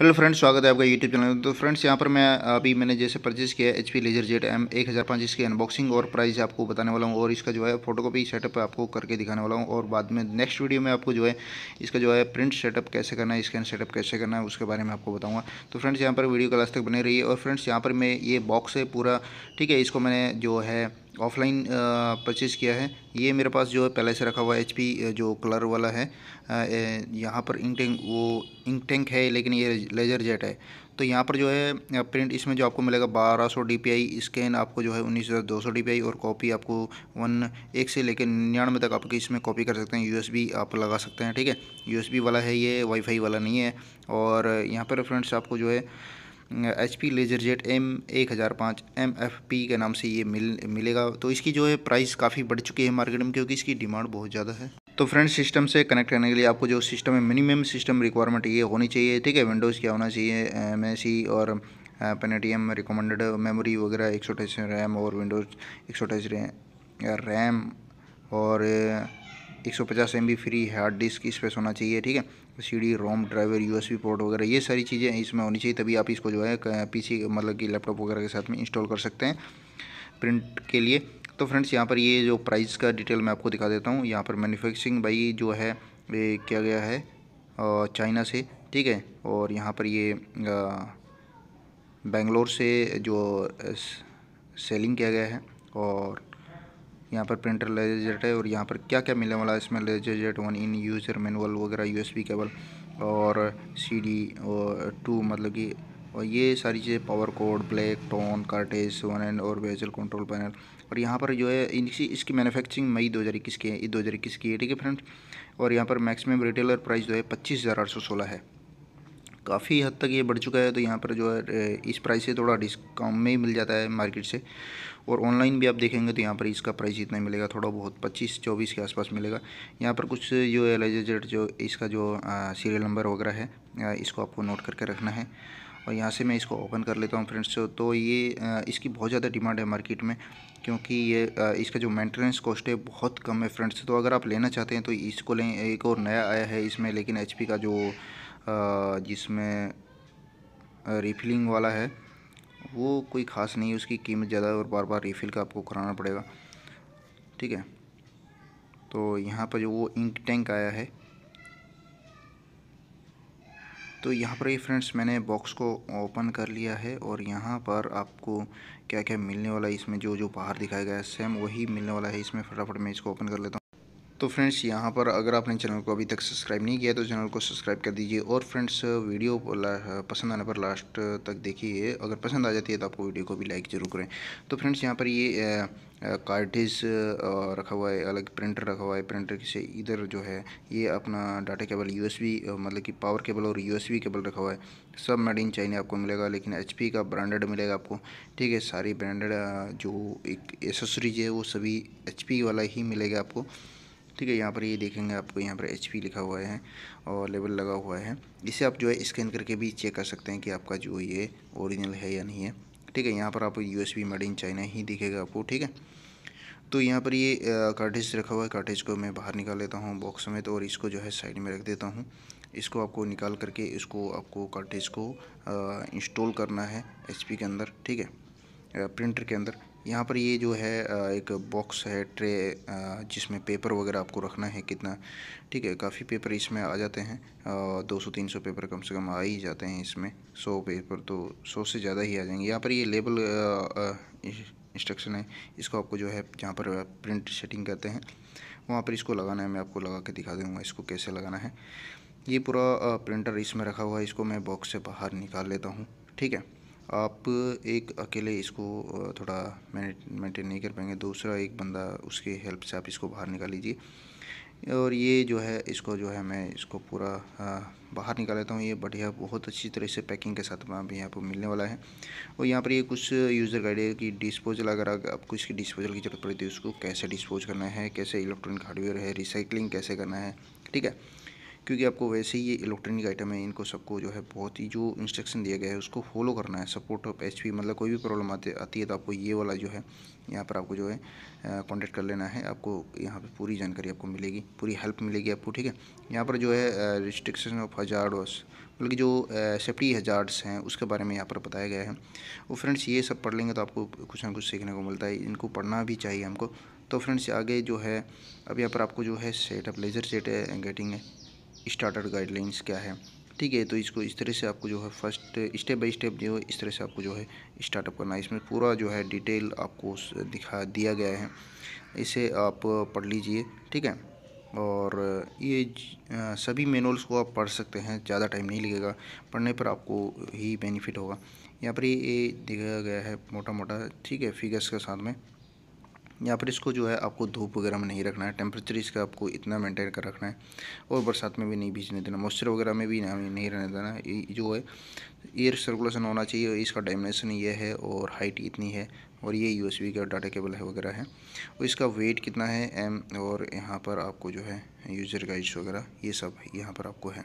Hello friends, स्वागत है आपका यूट्यूब चैनल में। तो फ्रेंड्स, यहाँ पर मैंने जैसे परचेज़ किया है HP LaserJet M1005, इसकी अनबॉक्सिंग और प्राइस आपको बताने वाला हूँ और इसका जो है फोटोकॉपी सेटअप आपको करके दिखाने वाला हूँ। और बाद में नेक्स्ट वीडियो में आपको जो है इसका जो है प्रिंट सेटअप कैसे करना है, स्कैन सेटअप कैसे करना है, उसके बारे में आपको बताऊँगा। तो फ्रेंड्स, यहाँ पर वीडियो का लास्ट तक बने रहिए। और फ्रेंड्स, यहाँ पर मैं ये बॉक्स है पूरा, ठीक है, इसको मैंने जो है ऑफलाइन परचेज़ किया है। ये मेरे पास जो है पहले से रखा हुआ है HP जो कलर वाला है। यहाँ पर इंक टैंक है, लेकिन ये लेजर जेट है। तो यहाँ पर जो है प्रिंट इसमें जो आपको मिलेगा 1200 DPI, स्कैन आपको जो है 19200 DPI, और कॉपी आपको 1 से लेकर 99 तक आपकी इसमें कॉपी कर सकते हैं। USB आप लगा सकते हैं, ठीक है। USB वाला है ये, वाईफाई वाला नहीं है। और यहाँ पर फ्रेंड्स आपको जो है HP LaserJet M1005 MFP के नाम से ये मिलेगा। तो इसकी जो है प्राइस काफ़ी बढ़ चुकी है मार्केट में, क्योंकि इसकी डिमांड बहुत ज़्यादा है। तो फ्रेंड्स, सिस्टम से कनेक्ट करने के लिए आपको जो सिस्टम है, मिनिमम सिस्टम रिक्वायरमेंट ये होनी चाहिए, ठीक है। विंडोज़ क्या होना चाहिए, MSI और पेंटियम रिकमेंडेड मेमोरी वगैरह 128 रैम, और विंडोज़ 128 रैम, और 150 MB free hard disk space होना चाहिए, ठीक है। CD रोम ड्राइवर, USB पोर्ट वगैरह, ये सारी चीज़ें इसमें होनी चाहिए, तभी आप इसको जो है PC मतलब कि लैपटॉप वगैरह के साथ में इंस्टॉल कर सकते हैं प्रिंट के लिए। तो फ्रेंड्स, यहाँ पर ये जो प्राइस का डिटेल मैं आपको दिखा देता हूँ। यहाँ पर मैन्युफैक्चरिंग भाई जो है ये किया गया है चाइना से, ठीक है। और यहाँ पर ये बेंगलोर से जो सेलिंग किया गया है। और यहाँ पर प्रिंटर LaserJet है। और यहाँ पर क्या क्या मिलने वाला है इसमें, LaserJet 1 इन यूज़र मैनुअल वगैरह, USB केबल, और CD और 2 मतलब कि, और ये सारी चीज़ें, power cord, black toner, cartridge 1 and और बेजल कंट्रोल पैनल। और यहाँ पर जो है इसकी मैन्युफैक्चरिंग मई 2021 की है, 2021 की है, ठीक है फ्रेंड्स। और यहाँ पर मैक्सिमम रिटेलर प्राइस जो है 25,816 है। काफ़ी हद तक ये बढ़ चुका है। तो यहाँ पर जो है इस प्राइस से थोड़ा डिस्काउंट में ही मिल जाता है मार्केट से। और ऑनलाइन भी आप देखेंगे तो यहाँ पर इसका प्राइस इतना ही मिलेगा, थोड़ा बहुत 25-24 के आसपास मिलेगा। यहाँ पर कुछ जो है LaserJet जो इसका जो सीरियल नंबर वगैरह है, इसको आपको नोट करके रखना है। और यहाँ से मैं इसको ओपन कर लेता हूँ फ्रेंड्स। तो ये इसकी बहुत ज़्यादा डिमांड है मार्केट में, क्योंकि ये इसका जो मेंटेनेंस कॉस्ट है बहुत कम है फ्रेंड्स। तो अगर आप लेना चाहते हैं तो इसको लें। एक और नया आया है इसमें, लेकिन HP का जो जिसमें रिफिलिंग वाला है वो कोई ख़ास नहीं है, उसकी कीमत ज़्यादा है और बार बार रिफ़िल का आपको कराना पड़ेगा, ठीक है। तो यहाँ पर जो वो इंक टैंक आया है, तो यहाँ पर ये फ्रेंड्स मैंने बॉक्स को ओपन कर लिया है। और यहाँ पर आपको क्या क्या मिलने वाला है इसमें, जो जो बाहर दिखाया गया है सेम वही मिलने वाला है इसमें। फटाफट मैं इसको ओपन कर लेता हूँ। तो फ्रेंड्स, यहाँ पर अगर आपने चैनल को अभी तक सब्सक्राइब नहीं किया तो चैनल को सब्सक्राइब कर दीजिए। और फ्रेंड्स, वीडियो पसंद आने पर लास्ट तक देखिए। अगर पसंद आ जाती है तो आपको वीडियो को भी लाइक ज़रूर करें। तो फ्रेंड्स, यहाँ पर ये कार्टेज रखा हुआ है, अलग प्रिंटर रखा हुआ है। प्रिंटर से इधर जो है ये अपना डाटा केबल, USB मतलब कि पावर केबल और USB केबल रखा हुआ है। सब मेड इन चाइना आपको मिलेगा, लेकिन HP का ब्रांडेड मिलेगा आपको, ठीक है। सारी ब्रांडेड जो एक एसेसरीज है वो सभी HP वाला ही मिलेगा आपको, ठीक है। यहाँ पर ये देखेंगे आपको, यहाँ पर HP लिखा हुआ है और लेबल लगा हुआ है। इसे आप जो है स्कैन करके भी चेक कर सकते हैं कि आपका जो ये ओरिजिनल है या नहीं है, ठीक है। यहाँ पर आपको USB मेड इन चाइना ही दिखेगा आपको, ठीक है। तो यहाँ पर ये कार्टेज रखा हुआ है। कार्टेज को मैं बाहर निकाल लेता हूँ बॉक्स में, तो और इसको जो है साइड में रख देता हूँ। इसको आपको निकाल करके इसको आपको कार्टेज को इंस्टॉल करना है HP के अंदर, ठीक है, प्रिंटर के अंदर। यहाँ पर ये जो है एक बॉक्स है, ट्रे, जिसमें पेपर वगैरह आपको रखना है कितना, ठीक है। काफ़ी पेपर इसमें आ जाते हैं, 200-300 पेपर कम से कम आ ही जाते हैं इसमें। 100 पेपर तो 100 से ज़्यादा ही आ जाएंगे। यहाँ पर ये लेबल इंस्ट्रक्शन है, इसको आपको जो है जहाँ पर प्रिंट सेटिंग करते हैं वहाँ पर इसको लगाना है। मैं आपको लगा के दिखा दूँगा इसको कैसे लगाना है। ये पूरा प्रिंटर इसमें रखा हुआ है, इसको मैं बॉक्स से बाहर निकाल लेता हूँ, ठीक है। आप एक अकेले इसको थोड़ा मेंटेन नहीं कर पाएंगे, दूसरा एक बंदा उसकी हेल्प से आप इसको बाहर निकाल लीजिए। और ये जो है इसको जो है मैं इसको पूरा बाहर निकाल लेता हूँ। ये बढ़िया बहुत अच्छी तरह से पैकिंग के साथ अभी यहाँ पर मिलने वाला है। और यहाँ पर ये कुछ यूज़र गाइड है कि डिस्पोजल, अगर आपको इसकी डिस्पोजल की ज़रूरत पड़ती है उसको कैसे डिस्पोज करना है, कैसे इलेक्ट्रॉनिक हार्डवेयर है, रिसाइकलिंग कैसे करना है, ठीक है। क्योंकि आपको वैसे ही ये इलेक्ट्रॉनिक आइटम है, इनको सबको जो है बहुत ही जो इंस्ट्रक्शन दिया गया है उसको फॉलो करना है। सपोर्ट ऑफ HP मतलब कोई भी प्रॉब्लम आती है तो आपको ये वाला जो है यहाँ पर आपको जो है कॉन्टेक्ट कर लेना है। आपको यहाँ पे पूरी जानकारी आपको मिलेगी, पूरी हेल्प मिलेगी आपको, ठीक है। यहाँ पर जो है रिस्ट्रिक्शन ऑफ हजार्ड्स मतलब कि जो सेफ्टी हजार्ड्स हैं उसके बारे में यहाँ पर बताया गया है। वो फ्रेंड्स ये सब पढ़ लेंगे तो आपको कुछ ना कुछ सीखने को मिलता है, इनको पढ़ना भी चाहिए हमको। तो फ्रेंड्स आगे जो है अब यहाँ पर आपको जो है setup laser set getting starter guidelines क्या है, ठीक है। तो इसको इस तरह से आपको जो है फर्स्ट स्टेप बाय स्टेप जो है इस तरह से आपको जो है स्टार्टअप करना है। इसमें पूरा जो है डिटेल आपको दिखा दिया गया है, इसे आप पढ़ लीजिए, ठीक है। और ये सभी मैनुअल्स को आप पढ़ सकते हैं, ज़्यादा टाइम नहीं लगेगा, पढ़ने पर आपको ही बेनिफिट होगा। यहाँ पर ये दिखाया गया है मोटा मोटा, ठीक है, फिगर्स के साथ में। यहाँ पर इसको जो है आपको धूप वगैरह में नहीं रखना है, टेम्परेचर इसका आपको इतना मेंटेन कर रखना है, और बरसात में भी नहीं भीजने देना, मॉइस्चर वगैरह में भी नहीं रहने देना। ये जो है एयर सर्कुलेशन होना चाहिए, इसका डायमेंशन ये है और हाइट इतनी है, और ये USB का डाटा केबल है वगैरह है, और इसका वेट कितना है M, और यहाँ पर आपको जो है यूज़र गाइड्स वगैरह ये सब यहाँ पर आपको है।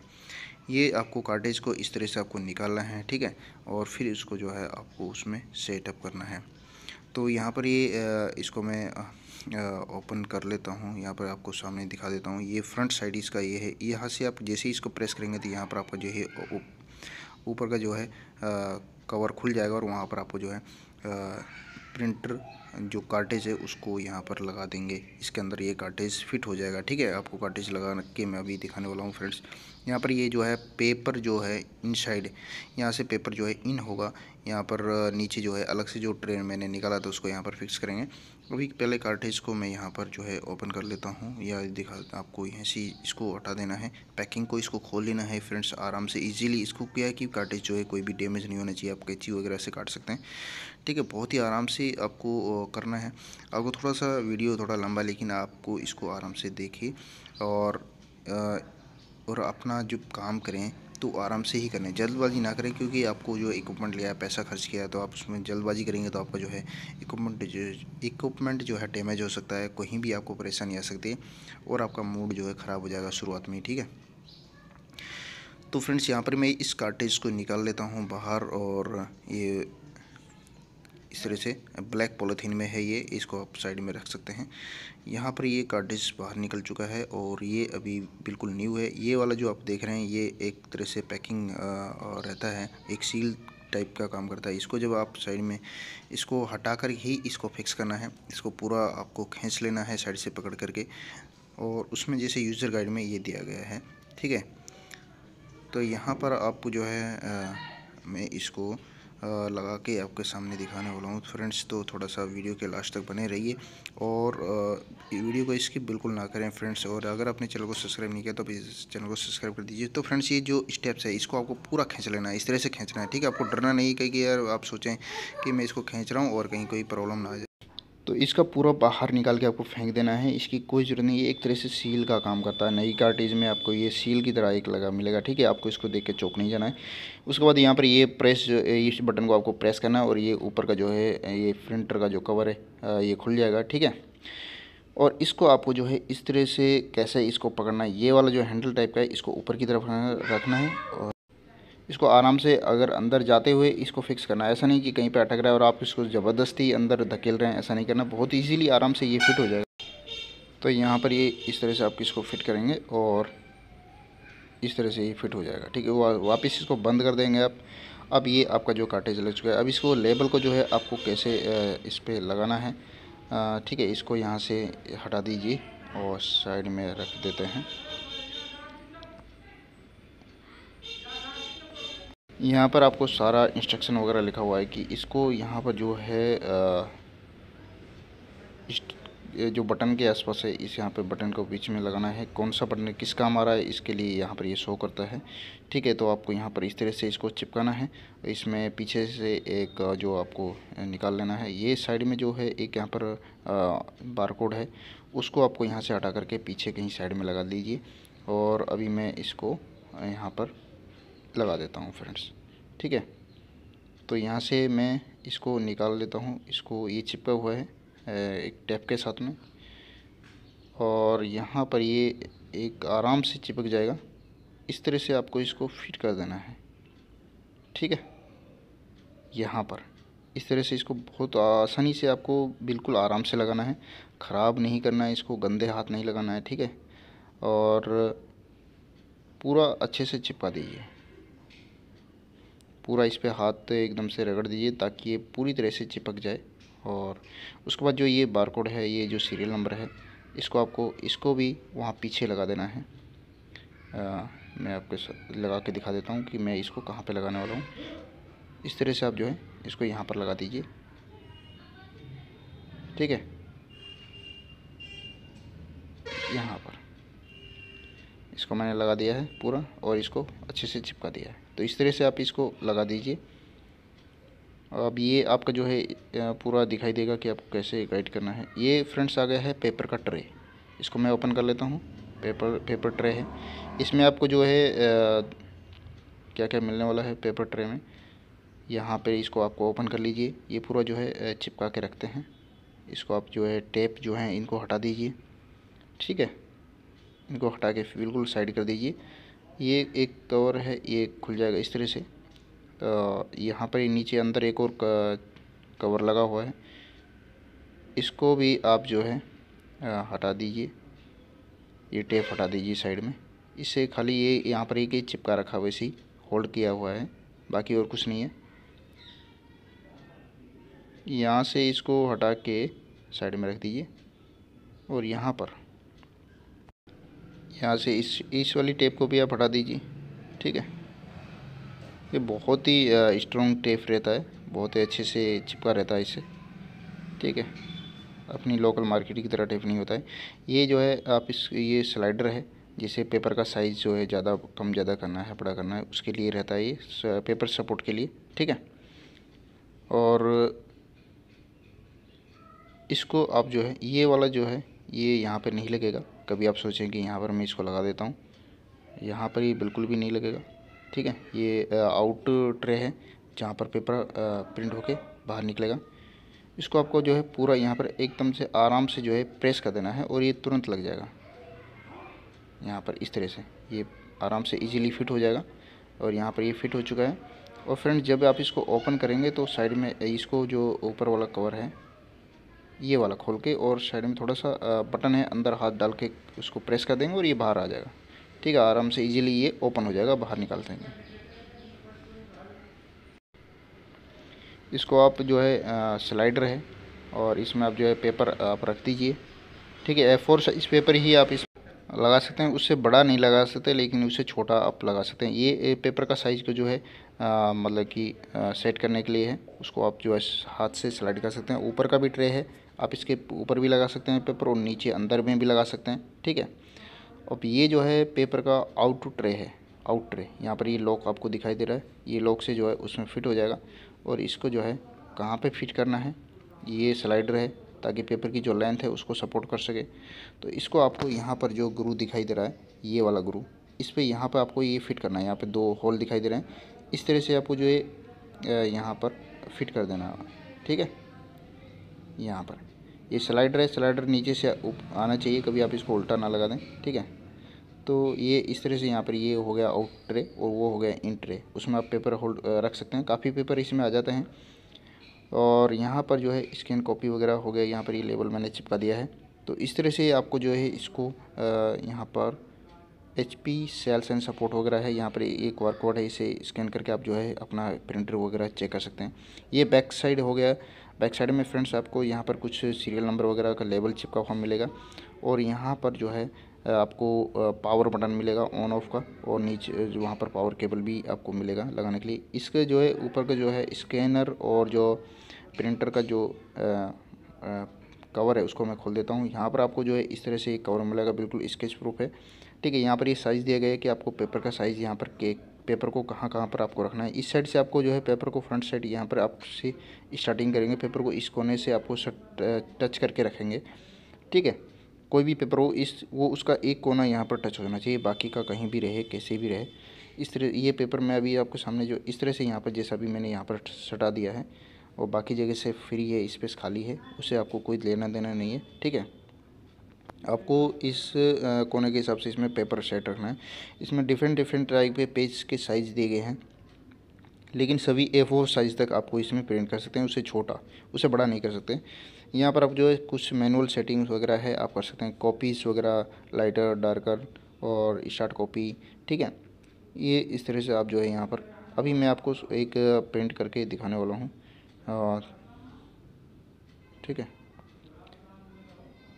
ये आपको कार्टेज को इस तरह से आपको निकालना है, ठीक है, और फिर इसको जो है आपको उसमें सेटअप करना है। तो यहाँ पर ये इसको मैं ओपन कर लेता हूँ, यहाँ पर आपको सामने दिखा देता हूँ। ये फ्रंट साइड इसका ये है, यहाँ से आप जैसे ही इसको प्रेस करेंगे तो यहाँ पर आपका जो है ऊपर का जो है कवर खुल जाएगा, और वहाँ पर आपको जो है प्रिंटर जो कार्टेज है उसको यहाँ पर लगा देंगे। इसके अंदर ये कार्टेज फिट हो जाएगा, ठीक है। आपको कार्टेज लगा के मैं अभी दिखाने वाला हूँ फ्रेंड्स। यहाँ पर ये जो है पेपर जो है इनसाइड, यहाँ से पेपर जो है इन होगा, यहाँ पर नीचे जो है अलग से जो ट्रे मैंने निकाला था उसको यहाँ पर फिक्स करेंगे। अभी पहले कार्टेज को मैं यहाँ पर जो है ओपन कर लेता हूँ, या दिखा आपको यहाँ से इसको हटा देना है, पैकिंग को इसको खोल लेना है फ्रेंड्स आराम से इजीली। इसको क्या है कि कार्टेज जो है कोई भी डैमेज नहीं होना चाहिए, आप कैंची वगैरह से काट सकते हैं, ठीक है। बहुत ही आराम से आपको करना है। आपको थोड़ा सा वीडियो थोड़ा लंबा, लेकिन आपको इसको आराम से देखिए और अपना जो काम करें तो आराम से ही करें, जल्दबाजी ना करें, क्योंकि आपको जो इक्विपमेंट लिया है, पैसा खर्च किया है, तो आप उसमें जल्दबाजी करेंगे तो आपका जो है इक्विपमेंट जो है डैमेज हो सकता है, कहीं भी आपको परेशानी आ सकती है, और आपका मूड जो है ख़राब हो जाएगा शुरुआत में, ठीक है। तो फ्रेंड्स यहाँ पर मैं इस कार्टेज को निकाल लेता हूँ बाहर, और ये इस तरह से ब्लैक पॉलीथीन में है ये, इसको आप साइड में रख सकते हैं। यहाँ पर ये कार्टेज बाहर निकल चुका है, और ये अभी बिल्कुल न्यू है। ये वाला जो आप देख रहे हैं ये एक तरह से पैकिंग रहता है, एक सील टाइप का काम करता है। इसको जब आप साइड में इसको हटा कर ही इसको फिक्स करना है, इसको पूरा आपको खींच लेना है साइड से पकड़ करके, और उसमें जैसे यूज़र गाइड में ये दिया गया है, ठीक है। तो यहाँ पर आपको जो है मैं इसको लगा के आपके सामने दिखाने वाला हूँ फ्रेंड्स। तो थोड़ा सा वीडियो के लास्ट तक बने रहिए, और वीडियो को स्किप बिल्कुल ना करें फ्रेंड्स। और अगर आपने चैनल को सब्सक्राइब नहीं किया तो प्लीज़ चैनल को सब्सक्राइब कर दीजिए। तो फ्रेंड्स ये जो स्टेप्स है इसको आपको पूरा खींच लेना है, इस तरह से खींचना है, ठीक है। आपको डरना नहीं कि यार आप सोचें कि मैं इसको खींच रहा हूँ और कहीं कोई प्रॉब्लम ना आ जाए। तो इसका पूरा बाहर निकाल के आपको फेंक देना है, इसकी कोई ज़रूरत नहीं है। एक तरह से सील का काम करता है, नई कार्टेज में आपको ये सील की तरह एक लगा मिलेगा, ठीक है। आपको इसको देख के चौंक नहीं जाना है। उसके बाद यहाँ पर ये प्रेस, इस बटन को आपको प्रेस करना है, और ये ऊपर का जो है ये प्रिंटर का जो कवर है ये खुल जाएगा, ठीक है। और इसको आपको जो है इस तरह से कैसे इसको पकड़ना है, ये वाला जो हैंडल टाइप का है इसको ऊपर की तरफ रखना है, और इसको आराम से अगर अंदर जाते हुए इसको फिक्स करना है। ऐसा नहीं कि कहीं पे अटक रहा है और आप इसको ज़बरदस्ती अंदर धकेल रहे हैं, ऐसा नहीं करना, बहुत इजीली आराम से ये फिट हो जाएगा। तो यहाँ पर ये इस तरह से आप इसको फिट करेंगे, और इस तरह से ये फिट हो जाएगा, ठीक है। वापस इसको बंद कर देंगे आप। अब ये आपका जो कार्टेज लग चुका है। अब इसको लेबल को जो है आपको कैसे इस पर लगाना है, ठीक है। इसको यहाँ से हटा दीजिए और साइड में रख देते हैं। यहाँ पर आपको सारा इंस्ट्रक्शन वगैरह लिखा हुआ है कि इसको यहाँ पर जो है जो बटन के आसपास है, इस यहाँ पे बटन को बीच में लगाना है। कौन सा बटन किस काम आ रहा है इसके लिए यहाँ पर ये शो करता है, ठीक है। तो आपको यहाँ पर इस तरह से इसको चिपकाना है। इसमें पीछे से एक जो आपको निकाल लेना है। ये साइड में जो है एक यहाँ पर बारकोड है, उसको आपको यहाँ से हटा करके पीछे कहीं साइड में लगा दीजिए। और अभी मैं इसको यहाँ पर लगा देता हूँ फ्रेंड्स, ठीक है। तो यहाँ से मैं इसको निकाल लेता हूँ। इसको ये चिपका हुआ है एक टेप के साथ में, और यहाँ पर ये एक आराम से चिपक जाएगा, इस तरह से आपको इसको फिट कर देना है, ठीक है। यहाँ पर इस तरह से इसको बहुत आसानी से आपको बिल्कुल आराम से लगाना है, ख़राब नहीं करना है इसको, गंदे हाथ नहीं लगाना है, ठीक है। और पूरा अच्छे से चिपका दीजिए, पूरा इस पे हाथ एकदम से रगड़ दीजिए ताकि ये पूरी तरह से चिपक जाए। और उसके बाद जो ये बारकोड है, ये जो सीरियल नंबर है, इसको भी वहाँ पीछे लगा देना है। मैं आपको लगा के दिखा देता हूँ कि मैं इसको कहाँ पे लगाने वाला हूँ। इस तरह से आप जो है इसको यहाँ पर लगा दीजिए, ठीक है। यहाँ पर इसको मैंने लगा दिया है पूरा और इसको अच्छे से चिपका दिया है। तो इस तरह से आप इसको लगा दीजिए। अब ये आपका जो है पूरा दिखाई देगा कि आपको कैसे गाइड करना है। ये फ्रेंड्स आ गया है पेपर का ट्रे, इसको मैं ओपन कर लेता हूँ। पेपर ट्रे है, इसमें आपको जो है क्या क्या मिलने वाला है पेपर ट्रे में। यहाँ पे इसको आपको ओपन कर लीजिए। ये पूरा जो है चिपका के रखते हैं। इसको आप जो है टेप जो है इनको हटा दीजिए, ठीक है। इनको हटा के बिल्कुल साइड कर दीजिए। ये एक कवर है, ये खुल जाएगा इस तरह से। यहाँ पर नीचे अंदर एक और कवर लगा हुआ है, इसको भी आप जो है हटा दीजिए। ये टेप हटा दीजिए साइड में। इससे खाली ये यहाँ पर एक ही चिपका रखा हुआ, वैसे ही होल्ड किया हुआ है, बाकी और कुछ नहीं है। यहाँ से इसको हटा के साइड में रख दीजिए और यहाँ से इस वाली टेप को भी आप हटा दीजिए, ठीक है। ये बहुत ही स्ट्रॉन्ग टेप रहता है, बहुत ही अच्छे से चिपका रहता है इससे, ठीक है। अपनी लोकल मार्केट की तरह टेप नहीं होता है ये। जो है आप ये स्लाइडर है, जिसे पेपर का साइज़ जो है ज़्यादा कम ज़्यादा करना है, बड़ा करना है, उसके लिए रहता है ये पेपर सपोर्ट के लिए, ठीक है। और इसको आप जो है ये वाला जो है ये यहाँ पर नहीं लगेगा। कभी आप सोचें कि यहाँ पर मैं इसको लगा देता हूँ, यहाँ पर ये बिल्कुल भी नहीं लगेगा, ठीक है। ये आउट ट्रे है जहाँ पर पेपर प्रिंट होके बाहर निकलेगा। इसको आपको जो है पूरा यहाँ पर एकदम से आराम से जो है प्रेस कर देना है और ये तुरंत लग जाएगा। यहाँ पर इस तरह से ये आराम से इजीली फिट हो जाएगा और यहाँ पर ये फिट हो चुका है। और फ्रेंड जब आप इसको ओपन करेंगे तो साइड में इसको जो ऊपर वाला कवर है ये वाला खोल के, और साइड में थोड़ा सा बटन है, अंदर हाथ डाल के उसको प्रेस कर देंगे और ये बाहर आ जाएगा, ठीक है। आराम से इजीली ये ओपन हो जाएगा, बाहर निकाल देंगे। इसको आप जो है स्लाइडर है और इसमें आप जो है पेपर आप रख दीजिए, ठीक है। A4 साइज पेपर ही आप इस लगा सकते हैं, उससे बड़ा नहीं लगा सकते, लेकिन उससे छोटा आप लगा सकते हैं। ये पेपर का साइज़ को जो है मतलब कि सेट करने के लिए है। उसको आप जो है हाथ से स्लाइड कर सकते हैं। ऊपर का भी ट्रे है, आप इसके ऊपर भी लगा सकते हैं पेपर, और नीचे अंदर में भी लगा सकते हैं, ठीक है। अब ये जो है पेपर का आउट ट्रे है, आउट ट्रे। यहाँ पर ये लॉक आपको दिखाई दे रहा है, ये लॉक से जो है उसमें फिट हो जाएगा। और इसको जो है कहाँ पे फिट करना है, ये स्लाइडर है ताकि पेपर की जो लेंथ है उसको सपोर्ट कर सके। तो इसको आपको यहाँ पर जो ग्रू दिखाई दे रहा है, ये वाला ग्रू, इस पर यहाँ पर आपको ये फिट करना है। यहाँ पे 2 होल दिखाई दे रहे हैं, इस तरह से आपको जो है यहाँ पर फिट कर देना है, ठीक है। यहाँ पर ये स्लाइडर है, स्लाइडर नीचे से आना चाहिए, कभी आप इसको उल्टा ना लगा दें, ठीक है। तो ये इस तरह से यहाँ पर ये हो गया आउट ट्रे और वो हो गया इन ट्रे, उसमें आप पेपर होल्ड रख सकते हैं। काफ़ी पेपर इसमें आ जाते हैं। और यहाँ पर जो है स्कैन कॉपी वगैरह हो गया, यहाँ पर ये लेबल मैंने चिपका दिया है। तो इस तरह से आपको जो है इसको यहाँ पर HP सेल्स एंड सपोर्ट वगैरह है, यहाँ पर एक QR कोड है, इसे स्कैन करके आप जो है अपना प्रिंटर वगैरह चेक कर सकते हैं। ये बैक साइड हो गया। बैक साइड में फ्रेंड्स आपको यहाँ पर कुछ सीरियल नंबर वगैरह का लेबल चिपका हुआ मिलेगा, और यहाँ पर जो है आपको पावर बटन मिलेगा ऑन ऑफ का, और नीचे जो वहाँ पर पावर केबल भी आपको मिलेगा लगाने के लिए। इसके जो है ऊपर का जो है स्कैनर और जो प्रिंटर का जो कवर है उसको मैं खोल देता हूँ। यहाँ पर आपको जो है इस तरह से एक कवर मिलेगा, बिल्कुल स्केच प्रूफ है, ठीक है। यहाँ पर ये साइज़ दिया गया है कि आपको पेपर का साइज़ यहाँ पर पेपर को कहाँ कहाँ पर आपको रखना है। इस साइड से आपको जो है पेपर को फ्रंट साइड यहाँ पर आपसे स्टार्टिंग करेंगे, पेपर को इस कोने से आपको टच करके रखेंगे, ठीक है। कोई भी पेपर हो वो उसका एक कोना यहाँ पर टच होना चाहिए, बाकी का कहीं भी रहे, कैसे भी रहे। इस तरह ये पेपर मैं अभी आपके सामने जो इस तरह से यहाँ पर जैसा भी मैंने यहाँ पर सटा दिया है, और बाकी जगह से फ्री है, स्पेस खाली है, उससे आपको कोई लेना देना नहीं है, ठीक है। आपको इस कोने के हिसाब से इसमें पेपर सेट रखना है। इसमें डिफरेंट डिफरेंट टाइप के पेज के साइज़ दिए गए हैं, लेकिन सभी A4 साइज़ तक आपको इसमें प्रिंट कर सकते हैं, उससे छोटा, उससे बड़ा नहीं कर सकते। यहाँ पर आप जो है कुछ मैनुअल सेटिंग्स वगैरह है आप कर सकते हैं, कॉपीज़ वगैरह, लाइटर, डार्कर और स्टार्ट कॉपी, ठीक है। ये इस तरह से आप जो है यहाँ पर, अभी मैं आपको एक प्रिंट करके दिखाने वाला हूँ, ठीक है।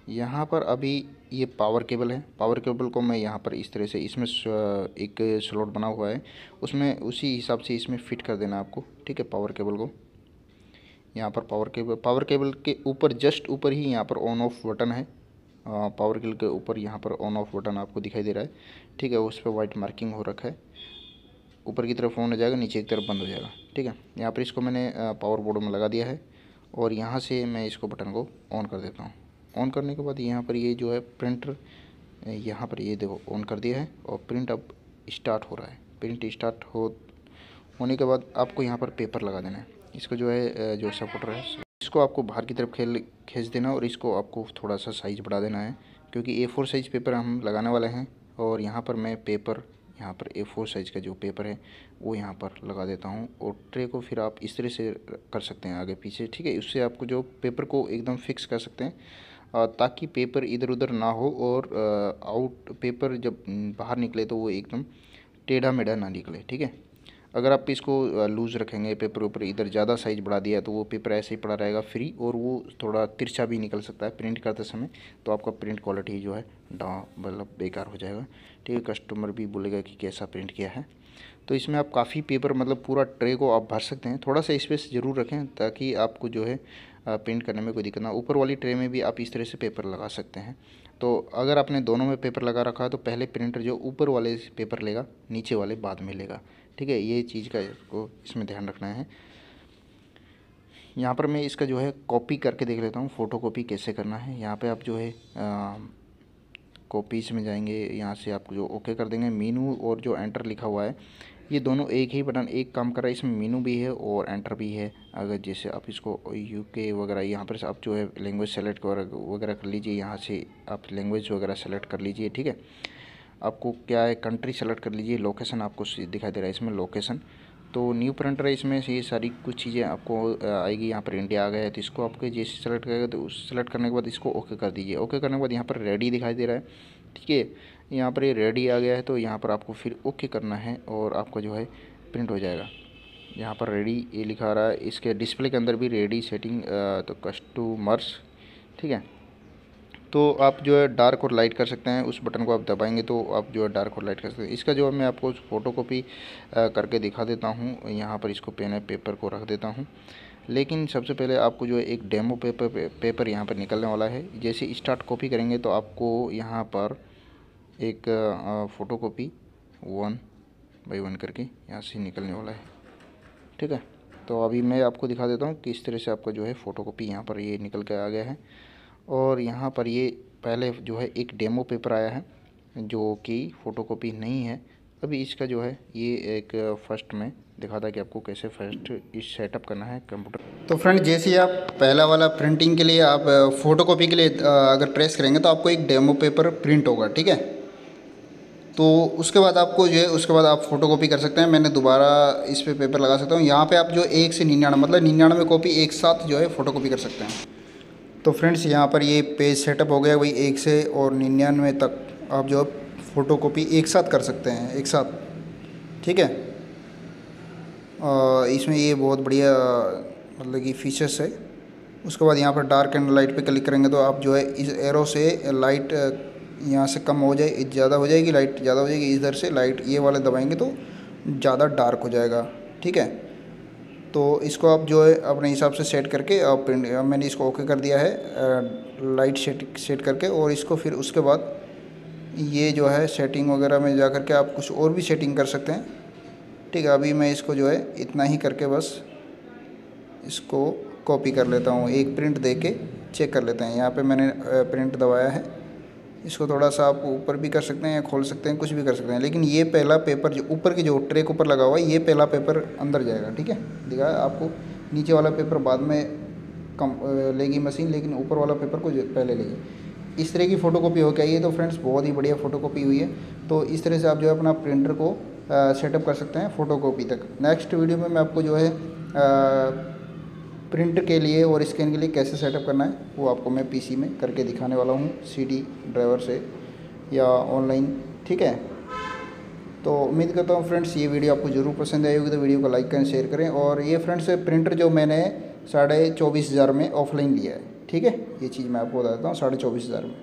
यहाँ पर अभी ये पावर केबल है, पावर केबल को मैं यहाँ पर इस तरह से, इसमें एक स्लॉट बना हुआ है, उसमें उसी हिसाब से इसमें फिट कर देना आपको, ठीक है। पावर केबल को यहाँ पर पावर केबल के ऊपर, जस्ट ऊपर ही यहाँ पर ऑन ऑफ बटन है। पावर केबल के ऊपर यहाँ पर ऑन ऑफ बटन आपको दिखाई दे रहा है, ठीक है। उस पर वाइट मार्किंग हो रखा है, ऊपर की तरफ ऑन हो जाएगा, नीचे की तरफ बंद हो जाएगा, ठीक है। यहाँ पर इसको मैंने पावर बोर्ड में लगा दिया है और यहाँ से मैं इसको बटन को ऑन कर देता हूँ। ऑन करने के बाद यहाँ पर ये जो है प्रिंटर, यहाँ पर ये देखो ऑन कर दिया है और प्रिंट अब स्टार्ट हो रहा है। प्रिंट स्टार्ट होने के बाद आपको यहाँ पर पेपर लगा देना है। इसको जो है जो सपोर्टर है इसको आपको बाहर की तरफ खींच देना और इसको आपको थोड़ा सा साइज़ बढ़ा देना है, क्योंकि A4 साइज़ पेपर हम लगाने वाले हैं। और यहाँ पर मैं पेपर, यहाँ पर A4 साइज़ का जो पेपर है वो यहाँ पर लगा देता हूँ। और ट्रे को फिर आप इस तरह से कर सकते हैं आगे पीछे, ठीक है। उससे आपको जो पेपर को एकदम फिक्स कर सकते हैं, ताकि पेपर इधर उधर ना हो और आउट पेपर जब बाहर निकले तो वो एकदम टेढ़ा मेढ़ा ना निकले, ठीक है। अगर आप इसको लूज़ रखेंगे, पेपर ऊपर इधर ज़्यादा साइज़ बढ़ा दिया तो वो पेपर ऐसे ही पड़ा रहेगा फ्री, और वो थोड़ा तिरछा भी निकल सकता है प्रिंट करते समय, तो आपका प्रिंट क्वालिटी जो है मतलब बेकार हो जाएगा, ठीक है। कस्टमर भी बोलेगा कि कैसा प्रिंट किया है। तो इसमें आप काफ़ी पेपर, मतलब पूरा ट्रे को आप भर सकते हैं। थोड़ा सा स्पेस ज़रूर रखें ताकि आपको जो है प्रिंट करने में कोई दिक्कत ना। ऊपर वाली ट्रे में भी आप इस तरह से पेपर लगा सकते हैं। तो अगर आपने दोनों में पेपर लगा रखा है तो पहले प्रिंटर जो ऊपर वाले पेपर लेगा, नीचे वाले बाद में लेगा, ठीक है। ये चीज़ का को इसमें ध्यान रखना है। यहाँ पर मैं इसका जो है कॉपी करके देख लेता हूँ, फ़ोटो कॉपी कैसे करना है। यहाँ पे आप जो है कॉपीज़ में जाएंगे, यहाँ से आप जो ओके कर देंगे, मीनू और जो एंटर लिखा हुआ है ये दोनों एक ही बटन एक काम कर रहा है। इसमें मीनू भी है और एंटर भी है। अगर जैसे आप इसको UK वगैरह, यहाँ पर आप जो है लैंग्वेज सेलेक्ट वगैरह कर लीजिए, यहाँ से आप लैंग्वेज वगैरह सेलेक्ट कर लीजिए, ठीक है। आपको क्या है, कंट्री सेलेक्ट कर लीजिए, लोकेशन आपको दिखाई दे रहा है इसमें लोकेशन। तो न्यू प्रिंटर है, इसमें से ये सारी कुछ चीज़ें आपको आएगी। यहाँ पर इंडिया आ गया है तो इसको आपको जैसे सेलेक्ट करेगा तो सेलेक्ट करने के बाद इसको ओके कर दीजिए। ओके करने के बाद यहाँ पर रेडी दिखाई दे रहा है, ठीक है। यहाँ पर ये रेडी आ गया है तो यहाँ पर आपको फिर ओके करना है और आपका जो है प्रिंट हो जाएगा। यहाँ पर रेडी ये लिखा रहा है, इसके डिस्प्ले के अंदर भी रेडी सेटिंग तो कस्टमर्स, ठीक है। तो आप जो है डार्क और लाइट कर सकते हैं, उस बटन को आप दबाएंगे तो आप जो है डार्क और लाइट कर सकते हैं। इसका जो है मैं आपको फ़ोटो कॉपी करके दिखा देता हूँ। यहाँ पर इसको पेन पेपर को रख देता हूँ, लेकिन सबसे पहले आपको जो है एक डेमो पेपर यहाँ पर निकलने वाला है। जैसे स्टार्ट कॉपी करेंगे तो आपको यहाँ पर एक फ़ोटो कॉपी 1 बाई 1 करके यहाँ से निकलने वाला है, ठीक है। तो अभी मैं आपको दिखा देता हूँ कि इस तरह से आपका जो है फ़ोटो कॉपी यहाँ पर ये निकल के आ गया है। और यहाँ पर ये पहले जो है एक डेमो पेपर आया है जो कि फ़ोटोकॉपी नहीं है। अभी इसका जो है ये एक फर्स्ट में दिखा था कि आपको कैसे फर्स्ट इस सेटअप करना है कंप्यूटर। तो फ्रेंड, जैसे आप पहला वाला प्रिंटिंग के लिए आप फ़ोटोकॉपी के लिए अगर प्रेस करेंगे तो आपको एक डेमो पेपर प्रिंट होगा, ठीक है। तो उसके बाद आपको जो है उसके बाद आप फ़ोटोकॉपी कर सकते हैं। मैंने दोबारा इस पे पेपर लगा सकता हूँ। यहाँ पे आप जो 1 से 99 मतलब 99 कॉपी एक साथ जो है फ़ोटोकॉपी कर सकते हैं। तो फ्रेंड्स, यहाँ पर ये पेज सेटअप हो गया वही 1 से और 99 तक आप जो फ़ोटोकॉपी एक साथ कर सकते हैं, एक साथ, ठीक है। इसमें ये बहुत बढ़िया मतलब कि फीचर्स है। उसके बाद यहाँ पर डार्क एंड लाइट पे क्लिक करेंगे तो आप जो है इस एरो से लाइट यहाँ से कम हो जाए, ज़्यादा हो जाएगी, लाइट ज़्यादा हो जाएगी। इधर से लाइट ये वाले दबाएंगे तो ज़्यादा डार्क हो जाएगा, ठीक है। तो इसको आप जो है अपने हिसाब से सेट करके आप प्रिंट, मैंने इसको ओके कर दिया है लाइट सेट करके। और इसको फिर उसके बाद ये जो है सेटिंग वगैरह में जा करके आप कुछ और भी सेटिंग कर सकते हैं, ठीक है। अभी मैं इसको जो है इतना ही करके बस इसको कॉपी कर लेता हूँ। एक प्रिंट दे के चेक कर लेते हैं। यहाँ पे मैंने प्रिंट दबाया है। इसको थोड़ा सा आप ऊपर भी कर सकते हैं या खोल सकते हैं, कुछ भी कर सकते हैं। लेकिन ये पहला पेपर जो ऊपर की जो ट्रे के ऊपर लगा हुआ है ये पहला पेपर अंदर जाएगा, ठीक है। दिखा आपको, नीचे वाला पेपर बाद में कम लेगी मशीन, लेकिन ऊपर वाला पेपर को पहले लेगी। इस तरह की फ़ोटोकॉपी होकर आई है। तो फ्रेंड्स बहुत ही बढ़िया फ़ोटोकॉपी हुई है। तो इस तरह से आप जो है अपना प्रिंटर को सेटअप कर सकते हैं फ़ोटोकॉपी तक। नेक्स्ट वीडियो में मैं आपको जो है प्रिंट के लिए और स्कैन के लिए कैसे सेटअप करना है वो आपको मैं पीसी में करके दिखाने वाला हूँ, सीडी ड्राइवर से या ऑनलाइन। ठीक है, तो उम्मीद करता हूँ फ्रेंड्स ये वीडियो आपको ज़रूर पसंद आई होगी। तो वीडियो को लाइक करें, शेयर करें। और ये फ्रेंड्स प्रिंटर जो मैंने 24,500 में ऑफलाइन लिया है। ठीक है, ये चीज़ मैं आपको बता देता हूँ, 24,500 में।